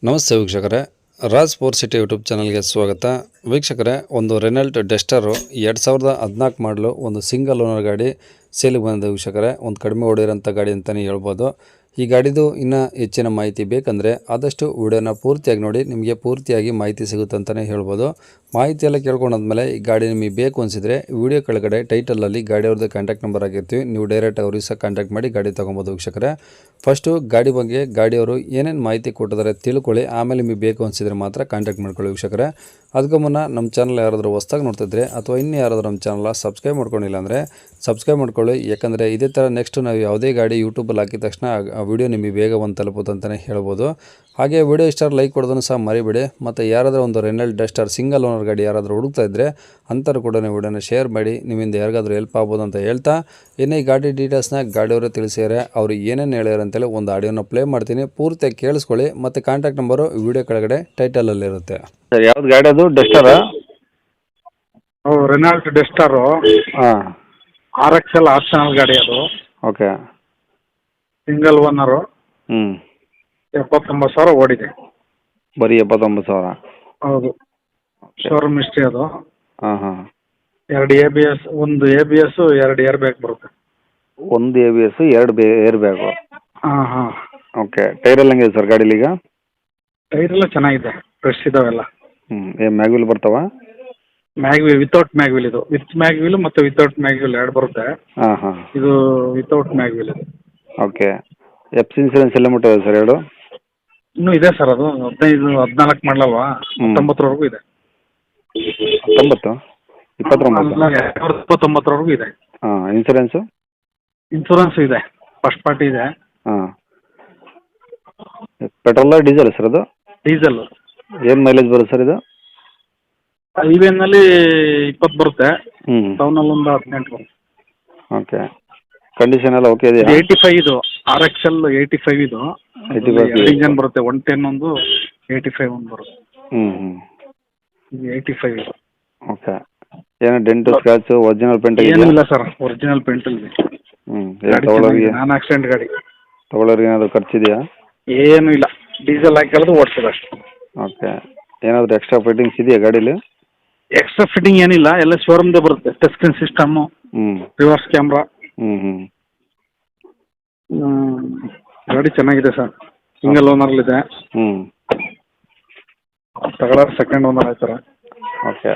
ನಮಸ್ತೆ ವೀಕ್ಷಕರೇ, Raj four city YouTube ಚಾನಲ್ಗೆ ಸ್ವಾಗತ. ವೀಕ್ಷಕರೇ, ಒಂದು ರೆನಾಲ್ಟ್ ಡೆಸ್ಟರು 2014 ಮಾಡಲು ಒಂದು ಸಿಂಗಲ್ ಓನರ್ ಗಾಡಿ ಸೇಲಿಗೆ ಬಂದಿದೆ ವೀಕ್ಷಕರೇ. ಒಂದು ಕಡಿಮೆ ಓಡಿರೋಂಥ ಗಾಡಿ ಅಂತಲೇ ಹೇಳ್ಬೋದು. ಈ ಗಾಡಿದು ಇನ್ನೂ ಹೆಚ್ಚಿನ ಮಾಹಿತಿ ಬೇಕಂದರೆ ಆದಷ್ಟು ವಿಡಿಯೋನ ಪೂರ್ತಿಯಾಗಿ ನೋಡಿ, ನಿಮಗೆ ಪೂರ್ತಿಯಾಗಿ ಮಾಹಿತಿ ಸಿಗುತ್ತೆ ಅಂತಲೇ ಹೇಳ್ಬೋದು. ಮಾಹಿತಿ ಎಲ್ಲ ಕೇಳ್ಕೊಂಡಾದ್ಮೇಲೆ ಈ ಗಾಡಿ ನಿಮಗೆ ಬೇಕು ಅನಿಸಿದರೆ ವಿಡಿಯೋ ಕೆಳಗಡೆ ಟೈಟಲಲ್ಲಿ ಗಾಡಿಯವ್ರದ್ದು ಕಾಂಟ್ಯಾಕ್ಟ್ ನಂಬರ್ ಆಗಿರ್ತೀವಿ, ನೀವು ಡೈರೆಕ್ಟ್ ಅವ್ರಿಗೆ ಸಹ ಕಾಂಟ್ಯಾಕ್ಟ್ ಮಾಡಿ ಗಾಡಿ ತೊಗೊಬೋದು ವೀಕ್ಷಕರೇ. ಫಸ್ಟು ಗಾಡಿ ಬಗ್ಗೆ ಗಾಡಿಯವರು ಏನೇನು ಮಾಹಿತಿ ಕೊಟ್ಟಿದ್ದಾರೆ ತಿಳ್ಕೊಳ್ಳಿ, ಆಮೇಲೆ ನಿಮಗೆ ಬೇಕು ಅನಿಸಿದರೆ ಮಾತ್ರ ಕಾಂಟ್ಯಾಕ್ಟ್ ಮಾಡ್ಕೊಳ್ಳಿ ವೀಕ್ಷಕರೇ. ಅದಕ್ಕೂ ಮುನ್ನ ನಮ್ಮ ಚಾನಲ್ ಯಾರಾದರೂ ಹೊಸ್ದಾಗಿ ನೋಡ್ತಿದ್ರೆ ಅಥವಾ ಇನ್ನೂ ಯಾರಾದರೂ ನಮ್ಮ ಚಾನಲ್ ಸಬ್ಸ್ಕ್ರೈಬ್ ಮಾಡ್ಕೊಂಡಿಲ್ಲ ಅಂದರೆ ಸಬ್ಸ್ಕ್ರೈಬ್ ಮಾಡ್ಕೊಳ್ಳಿ. ಯಾಕಂದರೆ ಇದೇ ಥರ ನೆಕ್ಸ್ಟ್ ನಾವು ಯಾವುದೇ ಗಾಡಿ ಯೂಟ್ಯೂಬಲ್ಲಿ ಹಾಕಿದ ತಕ್ಷಣ ಆ ವಿಡಿಯೋ ನಿಮಗೆ ಬೇಗ ಒಂದು ತಲುಪುತ್ತೆ ಅಂತಲೇ ಹೇಳ್ಬೋದು. ಹಾಗೆ ವಿಡಿಯೋ ಇಷ್ಟ ಲೈಕ್ ಕೊಡೋದನ್ನು ಸಹ ಮರಿಬೇಡಿ. ಮತ್ತು ಯಾರಾದರೂ ಒಂದು ರೆನಾಲ್ಟ್ ಡಸ್ಟರ್ ಸಿಂಗಲ್ ಓನರ್ ಗಾಡಿ ಯಾರಾದರೂ ಹುಡುಕ್ತಾ ಇದ್ದರೆ ಅಂಥವ್ರು ಕೂಡ ವಿಡಿಯೋನ ಶೇರ್ ಮಾಡಿ, ನಿಮ್ಮಿಂದ ಯಾರಿಗಾದ್ರೂ ಹೆಲ್ಪ್ ಆಗ್ಬೋದು ಅಂತ ಹೇಳ್ತಾ, ಇನ್ನು ಈ ಗಾಡಿ ಡೀಟೇಲ್ಸ್ನ ಗಾಡಿಯವರು ತಿಳಿಸಿದ್ದಾರೆ. ಅವರು ಏನೇನು ಹೇಳ್ಯಾರ ಅಂತೇಳಿ ಒಂದು ಆಡಿಯೋನ ಪ್ಲೇ ಮಾಡ್ತೀನಿ, ಪೂರ್ತಿಯಾಗಿ ಕೇಳಿಸ್ಕೊಳ್ಳಿ. ಮತ್ತು ಕಾಂಟ್ಯಾಕ್ಟ್ ನಂಬರು ವಿಡಿಯೋ ಕೆಳಗಡೆ ಟೈಟಲಲ್ಲಿರುತ್ತೆ. ಸರ್, ಯಾವ್ದು ಗಾಡಿ ಅದು? ಡೆಸ್ಟರಾ? ರೆನಾಲ್ಟ್ ಡೆಸ್ಟರು ಹಾಂ, RXL ಆಪ್ಷನಲ್ ಗಾಡಿ. ಅದು ಓಕೆ. ಸಿಂಗಲ್ ಓನರು, ಹ್ಞೂ. 79,000 ಓಡಿದೆ. ಬರೀ 79,000? ಹೌದು, ಶೋರೂಮ್ ಹಿಸ್ಟ್ರಿ ಅದು. ಹಾಂ ಹಾಂ. 2 ABS, 1 ABS, 2 ಏರ್ ಬ್ಯಾಗ್ ಬರುತ್ತೆ. ಒಂದು ABS, 2 ಏರ್ ಬ್ಯಾಗು. ಹಾಂ ಹಾಂ. ಓಕೆ. ಟೈರ್ ಎಲ್ಲ ಹೆಂಗಿದೆ ಸರ್ ಗಾಡೀಲಿ ಈಗ? ಟೈರ್ ಎಲ್ಲ ಚೆನ್ನಾಗಿದೆ, ಫ್ರೆಶ್ ಇದಾವೆಲ್ಲ. ಏನು ಮ್ಯಾಗ್ವಿಲ್ ಬರ್ತಾವ? Mag wheel, without mag wheel. ಇದು ವಿತ್ ಮ್ಯಾಗ್ವಿಲ್ ಮತ್ತು ವಿತೌಟ್ ಮ್ಯಾಗ್ವಿಲ್ 2 ಬರುತ್ತೆ. ಹಾಂ ಹಾಂ. ಇದು ವಿತೌಟ್ ಮ್ಯಾಗ್ವಿಲ್ ಇದು. ಓಕೆ. ಎಫ್ ಸಿ ಇನ್ಸೂರೆನ್ಸ್ ಎಲ್ಲ ಮುಟ್ಟಿದೆ ಸರ್ ಎರಡು? ಇನ್ನೂ ಇದೆ ಸರ್, ಅದು 14 ಮಾಡಲಲ್ವಾ, 19ವರೆಗೂ ಇದೆ. 19? 29? 2029ವರೆಗೂ ಇದೆ. ಹಾಂ. ಇನ್ಸೂರೆನ್ಸು? ಇನ್ಶೂರೆನ್ಸ್ ಇದೆ, ಫಸ್ಟ್ ಪಾರ್ಟಿ ಇದೆ. ಹಾಂ. ಪೆಟ್ರೋಲ ಡೀಸೆಲ್ ಸರ್ ಅದು? ಡೀಸೆಲ್. ಏನು ಮೈಲೇಜ್ ಬರುತ್ತೆ ಸರ್ ಇದು? ಹೈವೇನಲ್ಲಿ 20 ಬರುತ್ತೆ, ಹ್ಞೂ. ಟೌನಲ್ಲಿ ಒಂದು 18 ಬರುತ್ತೆ. ಓಕೆ. ಕಂಡೀಷನ್ ಎಲ್ಲ ಓಕೆ ಇದೆಯಾ? 85 ಇದು, RXL 85 ಇದು. 85 ಇಂಜನ್ ಬರುತ್ತೆ, 110 ಒಂದು, 85 ಒಂದು ಬರುತ್ತೆ. ಹ್ಞೂ ಹ್ಞೂ. ಇದು 85 ಇದು. ಓಕೆ. ಏನೋ ಡೆಂಟು ಸ್ಕ್ರಾಚು ಒರಿಜಿನಲ್ ಪೇಂಟ್ ಏನಿಲ್ಲ ಸರ್, ಒರಿಜಿನಲ್ ಪೇಂಟ್ ಇದೆ. ಹ್ಞೂ. ಏನು ತೊಗೊಳೋರಿಗೆ? ನಾನ್ ಆಕ್ಸಿಡೆಂಟ್ ಗಾಡಿ. ತೊಗೊಳೋರಿಗೆ ಏನಾದರೂ ಖರ್ಚಿದೆಯಾ? ಏನೂ ಇಲ್ಲ, ಡೀಸೆಲ್ ಹಾಕಿರೋದು ಓಡಿಸೋದು ಅಷ್ಟೇ. ಓಕೆ. ಏನಾದರೂ ಎಕ್ಸ್ಟ್ರಾ ಫಿಟ್ಟಿಂಗ್ಸ್ ಇದೆಯಾ ಗಾಡೀಲಿ? ಎಕ್ಸ್ಟ್ರಾ ಫಿಟ್ಟಿಂಗ್ ಏನಿಲ್ಲ, ಎಲ್ಲ ಶೋರೂಮ್ದೇ ಬರುತ್ತೆ. ಟಚ್ ಸ್ಕ್ರೀನ್ ಸಿಸ್ಟಮ್ಮು, ಹ್ಞೂ. Reverse camera. ಹ್ಞೂ ಹ್ಞೂ. ಗಾಡಿ ಚೆನ್ನಾಗಿದೆ ಸರ್, ಸಿಂಗಲ್ ಓನರ್ಲಿದೆ. ಹ್ಞೂ. ತಗೊಳ್ಳೋರು ಸೆಕೆಂಡ್ ಓನರ್ ಆಯ್ತಾರೆ. ಓಕೆ.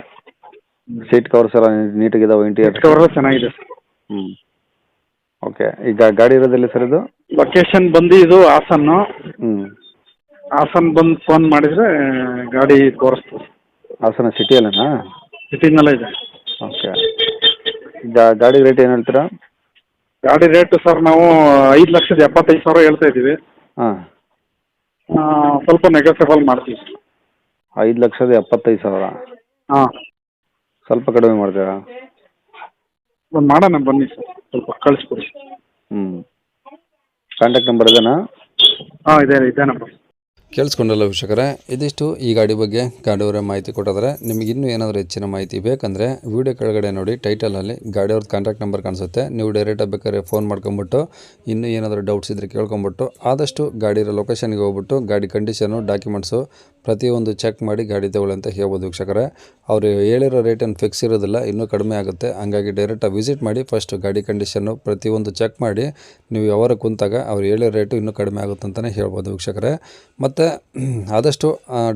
ಸೀಟ್ ಕವರ್ಸ್ ಎಲ್ಲ ನೀಟಾಗಿದ್ದಾವೆ? ಇಂಟೀರಿಯರ್ ಕವರ್ ಚೆನ್ನಾಗಿದೆ ಸರ್. ಹ್ಞೂ. ಓಕೆ. ಈಗ ಗಾಡಿ ಇರೋದಿಲ್ಲ ಸರ್ ಇದು? ಲೊಕೇಶನ್ ಬಂದು ಇದು ಹಾಸನ್ನು. ಹ್ಞೂ. ಹಾಸನ್ ಬಂದು ಫೋನ್ ಮಾಡಿದರೆ ಗಾಡಿ ತೋರಿಸ್ತೀವಿ. ಹಾಸನ ಸಿಟಿಯಲ್ಲೇನಾ? ಸಿಟಿನಲ್ಲೇ ಇದೆ. ಓಕೆ. ಗಾಡಿ ರೇಟ್ ಏನು ಹೇಳ್ತೀರಾ? ಗಾಡಿ ರೇಟು ಸರ್ ನಾವು 5,75,000 ಹೇಳ್ತಾ ಇದ್ದೀವಿ. ಹಾಂ. ಸ್ವಲ್ಪ ನೆಗೋಸಿಯಬಲ್ ಮಾಡ್ತೀವಿ. 5,75,000? ಹಾಂ. ಸ್ವಲ್ಪ ಕಡಿಮೆ ಮಾಡ್ತೀರಾ? ಒಂದು ಮಾಡೋಣ ಬನ್ನಿ ಸರ್, ಸ್ವಲ್ಪ ಕಳಿಸ್ಕೊಡಿ. ಹ್ಞೂ. ಕಾಂಟ್ಯಾಕ್ಟ್ ನಂಬರ್ ಇದೇನಾ? ಹಾಂ, ಇದೆ ನಂಬರ್. ಕೇಳಿಸ್ಕೊಂಡಲ್ಲ ವೀಕ್ಷಕರೇ, ಇದಿಷ್ಟು ಈ ಗಾಡಿ ಬಗ್ಗೆ ಗಾಡಿಯವರ ಮಾಹಿತಿ ಕೊಟ್ಟಿದ್ದಾರೆ. ನಿಮಗೆ ಇನ್ನೂ ಏನಾದರೂ ಹೆಚ್ಚಿನ ಮಾಹಿತಿ ಬೇಕಂದರೆ ವಿಡಿಯೋ ಕೆಳಗಡೆ ನೋಡಿ, ಟೈಟಲಲ್ಲಿ ಗಾಡಿಯವ್ರದ್ದು ಕಾಂಟ್ಯಾಕ್ಟ್ ನಂಬರ್ ಕಾಣಿಸುತ್ತೆ. ನೀವು ಡೈರೆಕ್ಟಾಗಿ ಬೇಕಾದ್ರೆ ಫೋನ್ ಮಾಡ್ಕೊಂಬಿಟ್ಟು ಇನ್ನೂ ಏನಾದರೂ ಡೌಟ್ಸ್ ಇದ್ದರೆ ಕೇಳ್ಕೊಂಬಿಟ್ಟು ಆದಷ್ಟು ಗಾಡಿಯ ಲೊಕೇಶನ್ಗೆ ಹೋಗ್ಬಿಟ್ಟು ಗಾಡಿ ಕಂಡೀಷನು, ಡಾಕ್ಯುಮೆಂಟ್ಸು ಪ್ರತಿಯೊಂದು ಚೆಕ್ ಮಾಡಿ ಗಾಡಿ ತಗೊಳ್ಳಿ ಅಂತ ಹೇಳ್ಬೋದು ವೀಕ್ಷಕರೇ. ಅವರು ಹೇಳಿರೋ ರೇಟನ್ನು ಫಿಕ್ಸ್ ಇರೋದಿಲ್ಲ, ಇನ್ನೂ ಕಡಿಮೆ ಆಗುತ್ತೆ. ಹಂಗಾಗಿ ಡೈರೆಕ್ಟಾಗಿ ವಿಸಿಟ್ ಮಾಡಿ, ಫಸ್ಟು ಗಾಡಿ ಕಂಡೀಷನ್ನು ಪ್ರತಿಯೊಂದು ಚೆಕ್ ಮಾಡಿ ನೀವು ಯಾವಾಗ ಕುಂತಾಗ ಅವ್ರು ಹೇಳಿರೋ ರೇಟು ಇನ್ನೂ ಕಡಿಮೆ ಆಗುತ್ತೆ ಅಂತಲೇ ಹೇಳ್ಬೋದು ವೀಕ್ಷಕರೇ. ಮತ್ತು ಆದಷ್ಟು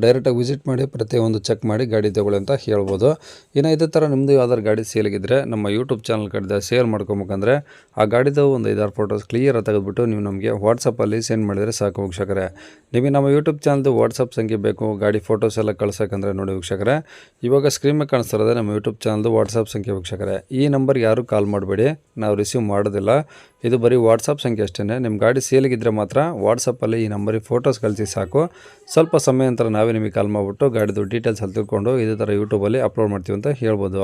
ಡೈರೆಕ್ಟಾಗಿ ವಿಸಿಟ್ ಮಾಡಿ ಪ್ರತಿಯೊಂದು ಚೆಕ್ ಮಾಡಿ ಗಾಡಿ ತಗೊಳ್ಳಿ ಅಂತ ಹೇಳ್ಬೋದು. ಇನ್ನು ಇದೇ ಥರ ನಿಮ್ಮದು ಯಾವ್ದಾದ್ರು ಗಾಡಿ ಸೇಲಿಗಿದ್ರೆ ನಮ್ಮ ಯೂಟ್ಯೂಬ್ ಚಾನಲ್ ಕಡೆ ಶೇರ್ ಮಾಡ್ಕೊಬೇಕಂದ್ರೆ ಆ ಗಾಡಿದು ಒಂದು 5-6 ಫೋಟೋಸ್ ಕ್ಲಿಯರಾಗಿ ತೆಗೆದುಬಿಟ್ಟು ನೀವು ನಮಗೆ ವಾಟ್ಸಪ್ಪಲ್ಲಿ ಸೆಂಡ್ ಮಾಡಿದರೆ ಸಾಕು ವೀಕ್ಷಕರೇ. ನಿಮಗೆ ನಮ್ಮ ಯೂಟ್ಯೂಬ್ ಚಾನಲ್ದು ವಾಟ್ಸಪ್ ಸಂಖ್ಯೆ ಬೇಕು, ಗಾಡಿ ಫೋಟೋಸ್ ಎಲ್ಲ ಕಳ್ಸೋಕ್ಕಂದ್ರೆ ನೋಡಿ ವೀಕ್ಷಕರೇ, ಇವಾಗ ಸ್ಕ್ರೀನ್ ಮೇಲೆ ಕಾಣಿಸ್ತಿರೋದೇ ನಮ್ಮ ಯೂಟ್ಯೂಬ್ ಚಾನಲ್ದು ವಾಟ್ಸಪ್ ಸಂಖ್ಯೆ ವೀಕ್ಷಕರೇ. ಈ ನಂಬರ್ಗೆ ಯಾರೂ ಕಾಲ್ ಮಾಡಬೇಡಿ, ನಾವು ರಿಸೀವ್ ಮಾಡೋದಿಲ್ಲ. ಇದು ಬರೀ ವಾಟ್ಸಪ್ ಸಂಖ್ಯೆ ಅಷ್ಟೇ. ನಿಮ್ಮ ಗಾಡಿ ಸೇಲಿಗಿದ್ರೆ ಮಾತ್ರ ವಾಟ್ಸಪ್ಪಲ್ಲಿ ಈ ನಂಬರಿಗೆ ಫೋಟೋಸ್ ಕಳಿಸಿ ಸಾಕು. ಸ್ವಲ್ಪ ಸಮಯ ನಂತರ ನಾವೇ ನಿಮಗೆ ಕಾಲ್ ಮಾಡಿಬಿಟ್ಟು ಗಾಡಿದು ಡೀಟೇಲ್ಸ್ ಅಲ್ಲಿ ತಿಳ್ಕೊಂಡು ಇದೇ ಥರ ಯೂಟ್ಯೂಬಲ್ಲಿ ಅಪ್ಲೋಡ್ ಮಾಡ್ತೀವಿ ಅಂತ ಹೇಳ್ಬೋದು.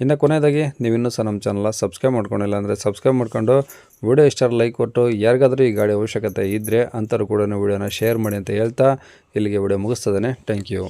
ಇನ್ನು ಕೊನೆಯದಾಗಿ ನೀವಿನ್ನೂ ಸಹ ನಮ್ಮ ಚಾನಲ್ನ ಸಬ್ಸ್ಕ್ರೈಬ್ ಮಾಡ್ಕೊಂಡಿಲ್ಲ ಅಂದರೆ ಸಬ್ಸ್ಕ್ರೈಬ್ ಮಾಡ್ಕೊಂಡು ವಿಡಿಯೋ ಇಷ್ಟ ಲೈಕ್ ಕೊಟ್ಟು, ಯಾರಿಗಾದರೂ ಈ ಗಾಡಿ ಅವಶ್ಯಕತೆ ಇದ್ದರೆ ಅಂಥವ್ರು ಕೂಡ ವಿಡಿಯೋನ ಶೇರ್ ಮಾಡಿ ಅಂತ ಹೇಳ್ತಾ ಇಲ್ಲಿಗೆ ವಿಡಿಯೋ ಮುಗಿಸ್ತದೆ. Thank you.